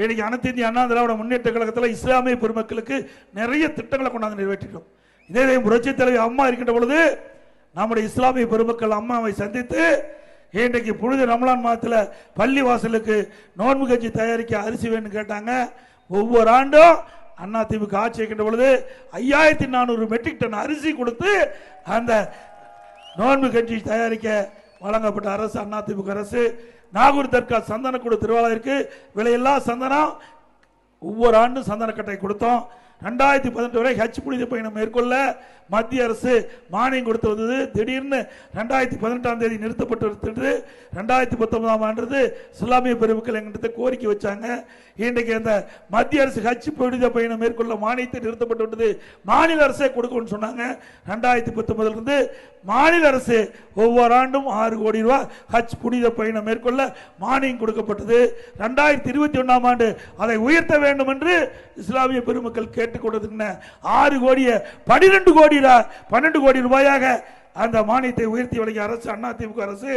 இன்னைக்கு அனைத்து இந்திய அண்ணா திராவிட முன்னேற்ற கழகத்தில் இஸ்லாமிய பெருமக்களுக்கு நிறைய திட்டங்களை கொண்டாந்து நிறைவேற்றிட்டோம். இதே புரட்சி தலைவி அம்மா இருக்கின்ற பொழுது நம்முடைய இஸ்லாமிய பெருமக்கள் அம்மாவை சந்தித்து இன்றைக்கு புனித ரமலான் மாதத்தில் பள்ளி வாசலுக்கு நோன்பு கஞ்சி தயாரிக்க அரிசி வேணும்னு கேட்டாங்க. ஒவ்வொரு ஆண்டும் அண்ணா திமுக ஆட்சி இருக்கின்ற பொழுது 5400 மெட்ரிக் டன் அரிசி கொடுத்து அந்த நோன்பு கஞ்சி தயாரிக்க வழங்கப்பட்ட அரசு அண்ணா திமுக அரசு. நாகூர் தர்கா சந்தனக்கூட திருவாளருக்கு விலையில்லா சந்தனம் ஒவ்வொரு ஆண்டும் சந்தனக்கட்டை கொடுத்தோம். 2018 வரை ஹஜ் புனித பயணம் மேற்கொள்ள மத்திய அரசு மானியம் கொடுத்து வந்தது. திடீர்னு 2018ஆம் தேதி நிறுத்தப்பட்டு 2019ஆம் ஆண்டு இஸ்லாமிய பெருமக்கள் எங்கிட்ட கோரிக்கை வச்சாங்க. இன்றைக்கு அந்த மத்திய அரசு ஹஜ் புனித பயணம் மேற்கொள்ள மானியத்தை நிறுத்தப்பட்டு விட்டது. மாநில அரசே கொடுக்கணும்னு சொன்னாங்க. 2019 மாநில அரசு ஒவ்வொரு ஆண்டும் 6 கோடி ரூபாய் ஹஜ் புனித பயணம் மேற்கொள்ள மானியம் கொடுக்கப்பட்டது. 2021ஆம் ஆண்டு அதை உயர்த்த வேண்டும் என்று இஸ்லாமிய பெருமக்கள் கேட்டுக்கொண்டது. 6 கோடியை 12 கோடி ரூபாயாக அந்த மானியத்தை உயர்த்தி வழங்கிய அரசு அண்ணா திமுக அரசு.